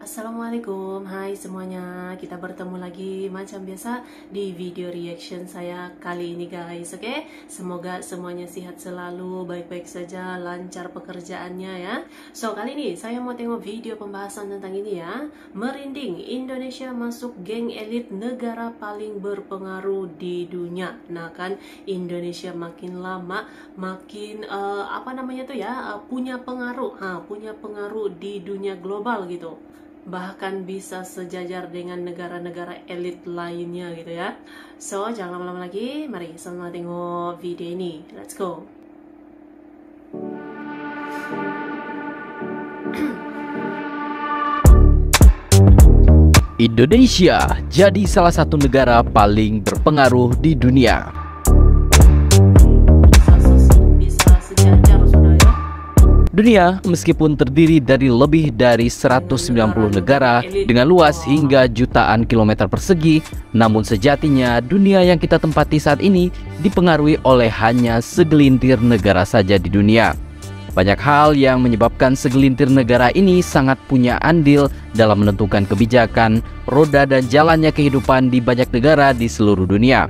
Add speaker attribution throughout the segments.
Speaker 1: Assalamualaikum, hai semuanya. Kita bertemu lagi macam biasa di video reaction saya kali ini guys. Oke, semoga semuanya sehat selalu, baik-baik saja, lancar pekerjaannya ya. So, kali ini saya mau tengok video pembahasan tentang ini ya. Merinding, Indonesia masuk geng elit negara paling berpengaruh di dunia. Nah kan, Indonesia makin lama makin punya pengaruh di dunia global gitu. Bahkan bisa sejajar dengan negara-negara elit lainnya gitu ya. So, jangan lama-lama lagi, mari sama tengok video ini. Let's go.
Speaker 2: Indonesia jadi salah satu negara paling berpengaruh di dunia.
Speaker 1: Bisa sejajar sudah ya.
Speaker 2: Dunia meskipun terdiri dari lebih dari 190 negara dengan luas hingga jutaan kilometer persegi, namun sejatinya dunia yang kita tempati saat ini dipengaruhi oleh hanya segelintir negara saja di dunia. Banyak hal yang menyebabkan segelintir negara ini sangat punya andil dalam menentukan kebijakan, roda dan jalannya kehidupan di banyak negara di seluruh dunia.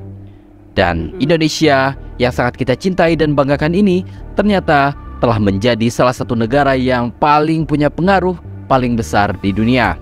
Speaker 2: Dan Indonesia yang sangat kita cintai dan banggakan ini ternyata telah menjadi salah satu negara yang paling punya pengaruh paling besar di dunia.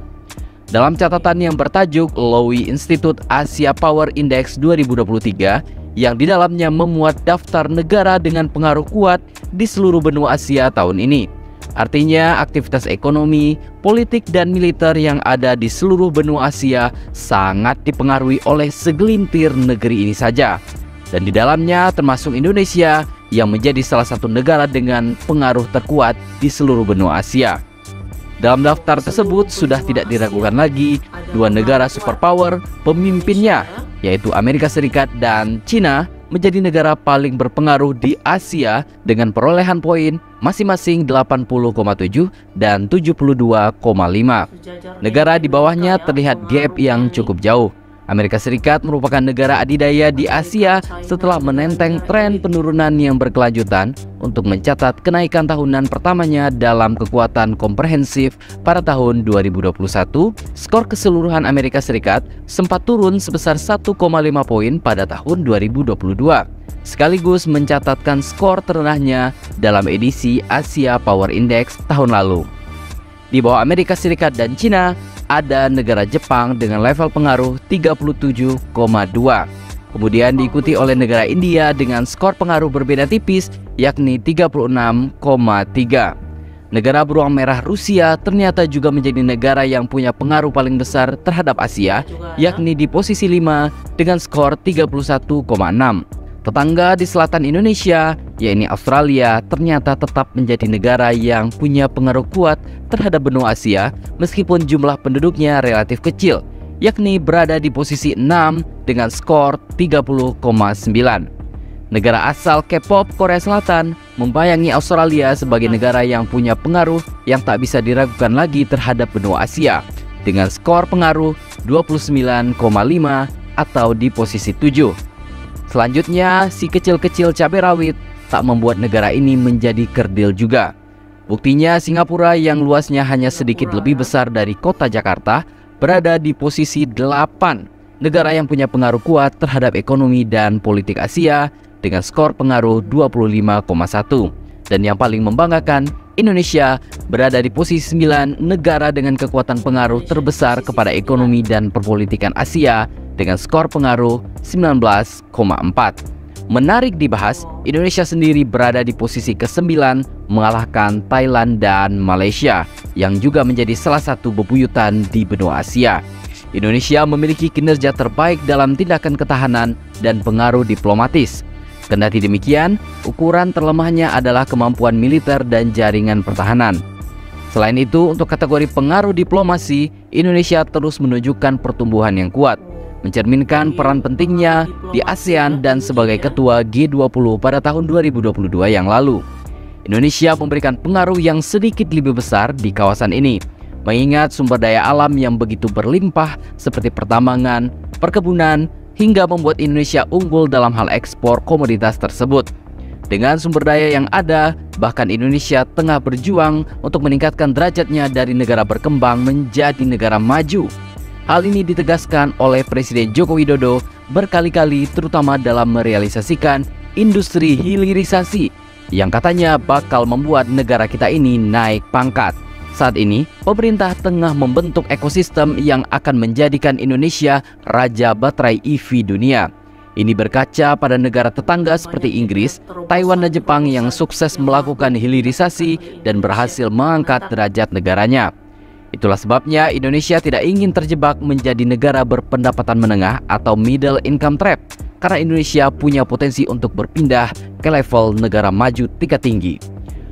Speaker 2: Dalam catatan yang bertajuk Lowy Institute Asia Power Index 2023 yang di dalamnya memuat daftar negara dengan pengaruh kuat di seluruh benua Asia tahun ini. Artinya aktivitas ekonomi, politik dan militer yang ada di seluruh benua Asia sangat dipengaruhi oleh segelintir negeri ini saja. Dan di dalamnya termasuk Indonesia yang menjadi salah satu negara dengan pengaruh terkuat di seluruh benua Asia. Dalam daftar tersebut sudah tidak diragukan lagi dua negara superpower pemimpinnya, yaitu Amerika Serikat dan China, menjadi negara paling berpengaruh di Asia dengan perolehan poin masing-masing 80,7 dan 72,5. Negara di bawahnya terlihat gap yang cukup jauh. Amerika Serikat merupakan negara adidaya di Asia setelah menenteng tren penurunan yang berkelanjutan untuk mencatat kenaikan tahunan pertamanya dalam kekuatan komprehensif pada tahun 2021. Skor keseluruhan Amerika Serikat sempat turun sebesar 1,5 poin pada tahun 2022, sekaligus mencatatkan skor terendahnya dalam edisi Asia Power Index tahun lalu. Di bawah Amerika Serikat dan China, ada negara Jepang dengan level pengaruh 37,2. Kemudian diikuti oleh negara India dengan skor pengaruh berbeda tipis, yakni 36,3. Negara beruang merah Rusia ternyata juga menjadi negara yang punya pengaruh paling besar terhadap Asia, yakni di posisi 5 dengan skor 31,6. Tetangga di selatan Indonesia, yaitu Australia, ternyata tetap menjadi negara yang punya pengaruh kuat terhadap benua Asia meskipun jumlah penduduknya relatif kecil, yakni berada di posisi 6 dengan skor 30,9. Negara asal K-pop Korea Selatan membayangi Australia sebagai negara yang punya pengaruh yang tak bisa diragukan lagi terhadap benua Asia dengan skor pengaruh 29,5 atau di posisi 7. Selanjutnya, si kecil-kecil cabai rawit tak membuat negara ini menjadi kerdil juga. Buktinya Singapura yang luasnya hanya sedikit lebih besar dari kota Jakarta berada di posisi 8, negara yang punya pengaruh kuat terhadap ekonomi dan politik Asia dengan skor pengaruh 25,1. Dan yang paling membanggakan, Indonesia berada di posisi 9, negara dengan kekuatan pengaruh terbesar kepada ekonomi dan perpolitikan Asia dengan skor pengaruh 19,4. Menarik dibahas, Indonesia sendiri berada di posisi ke-9 mengalahkan Thailand dan Malaysia yang juga menjadi salah satu bebuyutan di benua Asia. Indonesia memiliki kinerja terbaik dalam tindakan ketahanan dan pengaruh diplomatis. Kendati demikian, ukuran terlemahnya adalah kemampuan militer dan jaringan pertahanan. Selain itu, untuk kategori pengaruh diplomasi, Indonesia terus menunjukkan pertumbuhan yang kuat, mencerminkan peran pentingnya di ASEAN dan sebagai ketua G20 pada tahun 2022 yang lalu. Indonesia memberikan pengaruh yang sedikit lebih besar di kawasan ini, mengingat sumber daya alam yang begitu berlimpah seperti pertambangan, perkebunan, hingga membuat Indonesia unggul dalam hal ekspor komoditas tersebut. Dengan sumber daya yang ada, bahkan Indonesia tengah berjuang untuk meningkatkan derajatnya dari negara berkembang menjadi negara maju. Hal ini ditegaskan oleh Presiden Joko Widodo berkali-kali, terutama dalam merealisasikan industri hilirisasi yang katanya bakal membuat negara kita ini naik pangkat. Saat ini, pemerintah tengah membentuk ekosistem yang akan menjadikan Indonesia raja baterai EV dunia. Ini berkaca pada negara tetangga seperti Inggris, Taiwan, dan Jepang yang sukses melakukan hilirisasi dan berhasil mengangkat derajat negaranya. Itulah sebabnya Indonesia tidak ingin terjebak menjadi negara berpendapatan menengah atau middle income trap, karena Indonesia punya potensi untuk berpindah ke level negara maju tingkat tinggi.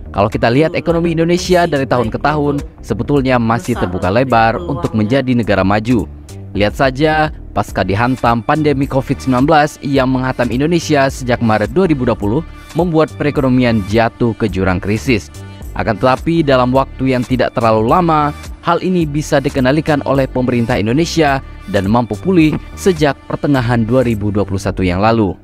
Speaker 2: Kalau kita lihat ekonomi Indonesia dari tahun ke tahun, sebetulnya masih terbuka lebar untuk menjadi negara maju. Lihat saja, pasca dihantam pandemi COVID-19 yang menghantam Indonesia sejak Maret 2020, membuat perekonomian jatuh ke jurang krisis. Akan tetapi dalam waktu yang tidak terlalu lama, hal ini bisa dikendalikan oleh pemerintah Indonesia dan mampu pulih sejak pertengahan 2021 yang lalu.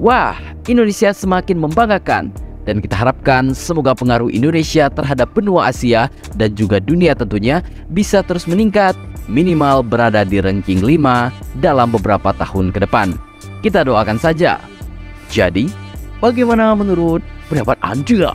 Speaker 2: Wah, Indonesia semakin membanggakan, dan kita harapkan semoga pengaruh Indonesia terhadap benua Asia dan juga dunia tentunya bisa terus meningkat, minimal berada di ranking 5 dalam beberapa tahun ke depan. Kita doakan saja. Jadi, bagaimana menurut pendapat Anda?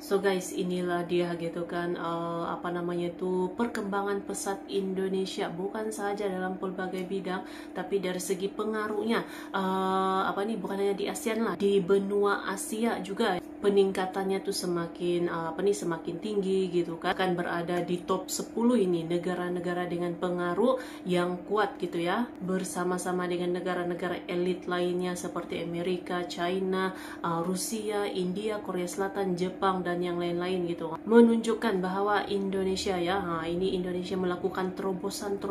Speaker 1: So guys, inilah dia gitu kan, apa namanya itu, perkembangan pesat Indonesia, bukan saja dalam pelbagai bidang, tapi dari segi pengaruhnya, bukan hanya di ASEAN lah, di benua Asia juga peningkatannya tuh semakin tinggi gitu kan, akan berada di top 10 ini negara-negara dengan pengaruh yang kuat gitu ya, bersama-sama dengan negara-negara elit lainnya seperti Amerika, China, Rusia, India, Korea Selatan, Jepang, dan yang lain-lain gitu, menunjukkan bahwa Indonesia ini Indonesia melakukan terobosan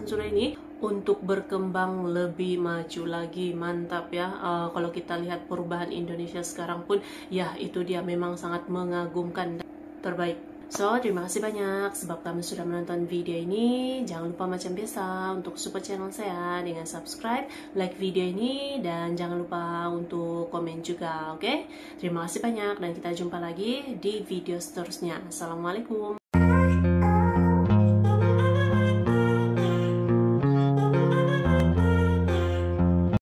Speaker 1: sudah ini untuk berkembang lebih maju lagi. Mantap ya. Kalau kita lihat perubahan Indonesia sekarang pun ya itu dia memang sangat mengagumkan, terbaik. So, terima kasih banyak sebab kamu sudah menonton video ini. Jangan lupa macam biasa untuk support channel saya dengan subscribe, like video ini, dan jangan lupa untuk komen juga, oke? Terima kasih banyak dan kita jumpa lagi di video seterusnya. Assalamualaikum.